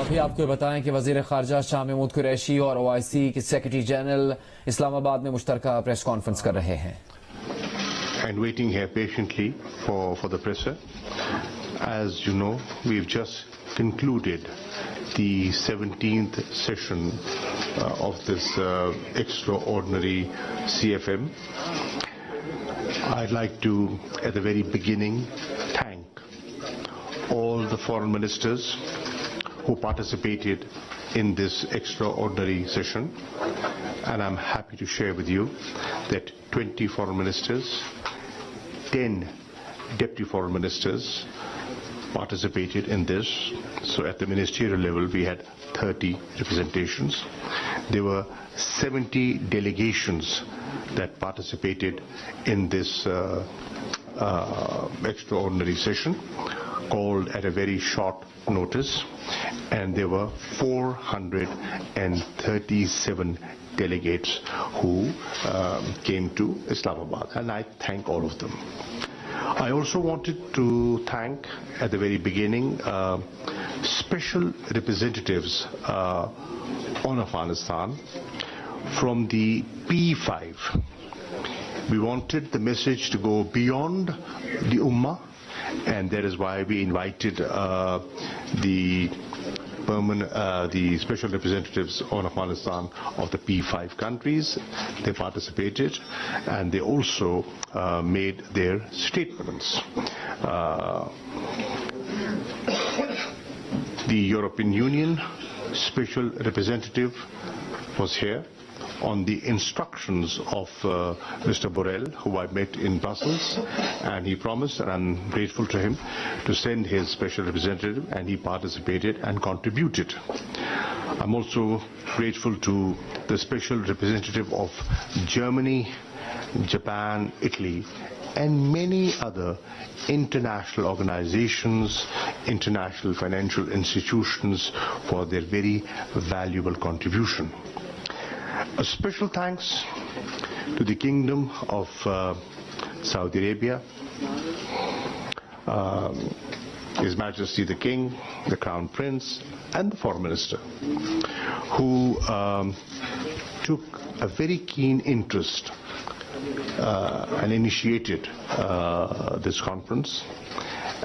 अभी आपको बताएं कि वज़ीर ख़ारजा शाह महमूद कुरैशी और OIC के सेक्रेटरी जनरल इस्लामाबाद में मुश्तरका प्रेस कॉन्फ्रेंस कर रहे हैं. And waiting here patiently for the presser. As you know, we've just concluded the 17th session of this extraordinary CFM. I'd like to, at the very beginning, thank all the foreign ministers who participated in this extraordinary session, and I'm happy to share with you that 20 foreign ministers, 10 deputy foreign ministers participated in this. So at the ministerial level we had 30 representations. There were 70 delegations that participated in this extraordinary session, called at a very short notice, and there were 437 delegates who came to Islamabad, and I thank all of them. I also wanted to thank, at the very beginning, special representatives on Afghanistan from the P5. We wanted the message to go beyond the Ummah, and that is why we invited the special representatives on Afghanistan of the P5 countries. They participated, and they also made their statements. The European Union special representative was here on the instructions of Mr. Borrell, who I met in Brussels, and he promised, and I'm grateful to him, to send his special representative, and he participated and contributed. I'm also grateful to the special representative of Germany, Japan, Italy, and many other international organizations, international financial institutions for their very valuable contribution. A special thanks to the Kingdom of Saudi Arabia, His Majesty the King, the Crown Prince, and the Foreign Minister, who took a very keen interest and initiated this conference.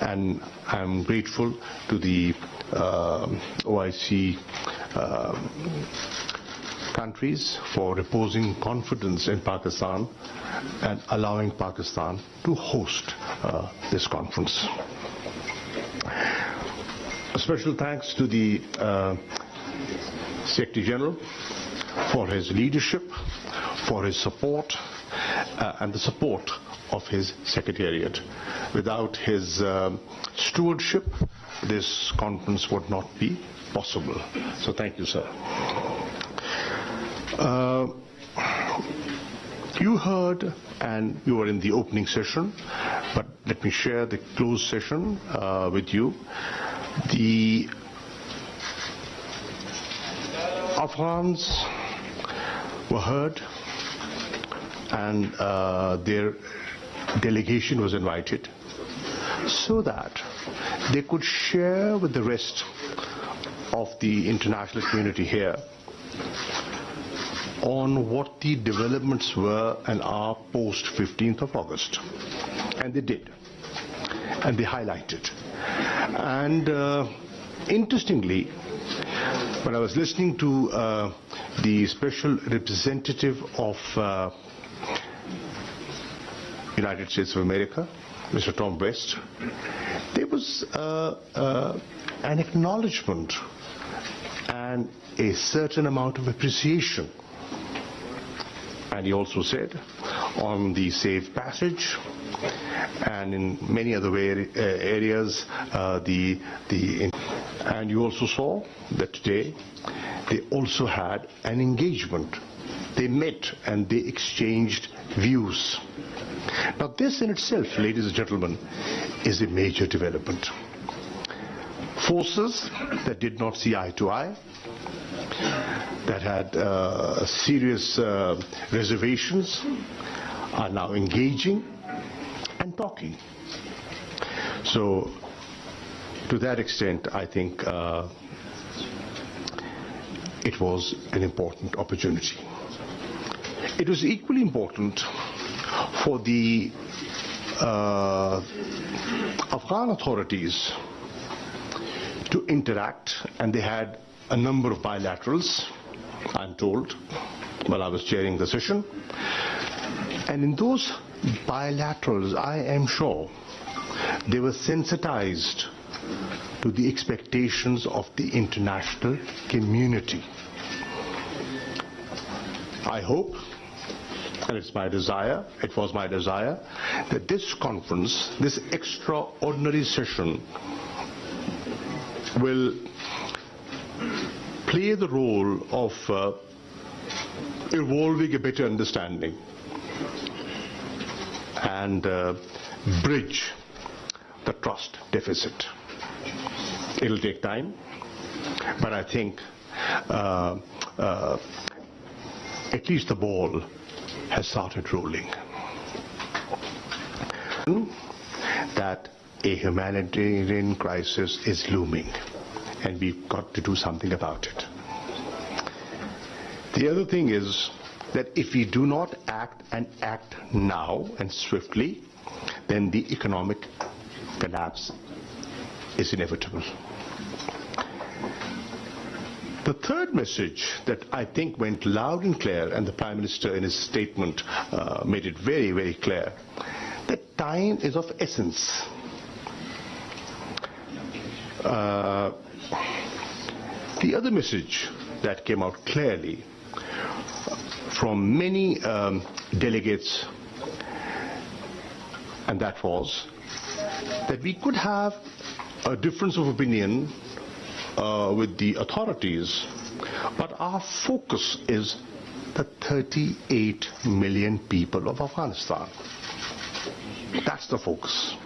And I'm grateful to the OIC countries for reposing confidence in Pakistan and allowing Pakistan to host this conference. A special thanks to the Secretary General for his leadership, for his support, and the support of his Secretariat. Without his stewardship, this conference would not be possible. So thank you, sir. You heard, and you were in the opening session, but let me share the closed session with you. The Afghans were heard, and their delegation was invited so that they could share with the rest of the international community here on what the developments were and are post 15th of August. And they did. And they highlighted. And interestingly, when I was listening to the special representative of United States of America, Mr. Tom West, there was an acknowledgement and a certain amount of appreciation. And he also said on the safe passage and in many other areas, and you also saw that today they also had an engagement. They met and they exchanged views. Now this in itself, ladies and gentlemen, is a major development. Forces that did not see eye to eye, that had serious reservations, are now engaging and talking. So to that extent, I think it was an important opportunity. It was equally important for the Afghan authorities to interact, and they had a number of bilaterals, I'm told, while I was chairing the session. And in those bilaterals, I am sure they were sensitized to the expectations of the international community. I hope, and it was my desire, that this conference, this extraordinary session, will play the role of evolving a better understanding and bridge the trust deficit. It'll take time, but I think at least the ball has started rolling. That a humanitarian crisis is looming, and we've got to do something about it. The other thing is that if we do not act now and swiftly, then the economic collapse is inevitable. The third message that I think went loud and clear, and the Prime Minister in his statement made it very, very clear, that time is of essence. The other message that came out clearly from many delegates, and that was that we could have a difference of opinion with the authorities, but our focus is the 38 million people of Afghanistan. That's the focus.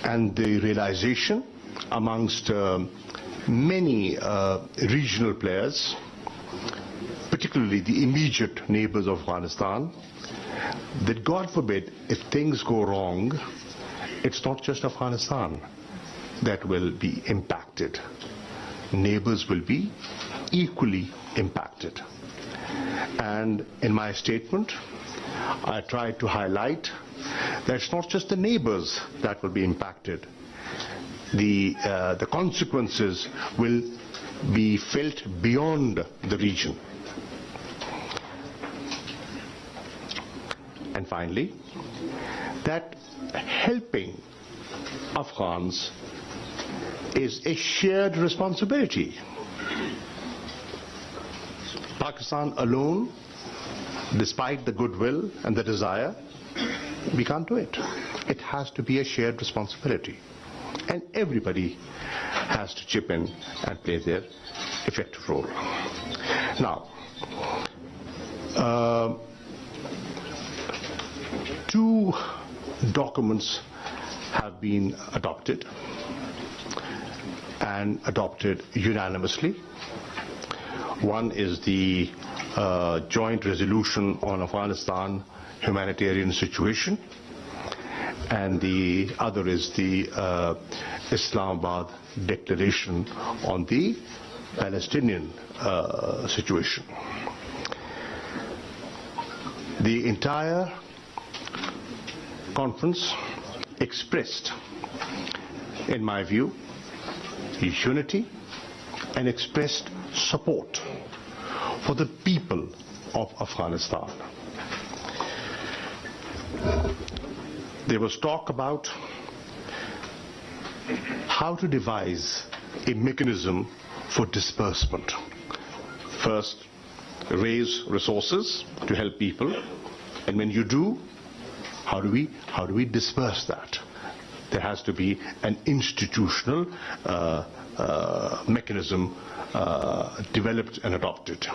And the realization amongst many regional players, particularly the immediate neighbors of Afghanistan, that God forbid, if things go wrong, it's not just Afghanistan that will be impacted. Neighbors will be equally impacted. And in my statement, I tried to highlight that it's not just the neighbors that will be impacted. The consequences will be felt beyond the region. And finally, that helping Afghans is a shared responsibility. Pakistan alone, despite the goodwill and the desire, we can't do it. It has to be a shared responsibility. And everybody has to chip in and play their effective role. Now, two documents have been adopted, and adopted unanimously. One is the joint resolution on Afghanistan humanitarian situation, and the other is the Islamabad declaration on the Palestinian situation. The entire conference expressed, in my view, unity and expressed support for the people of Afghanistan. There was talk about how to devise a mechanism for disbursement. First, raise resources to help people, and when you do, how do we disperse that? There has to be an institutional mechanism developed and adopted.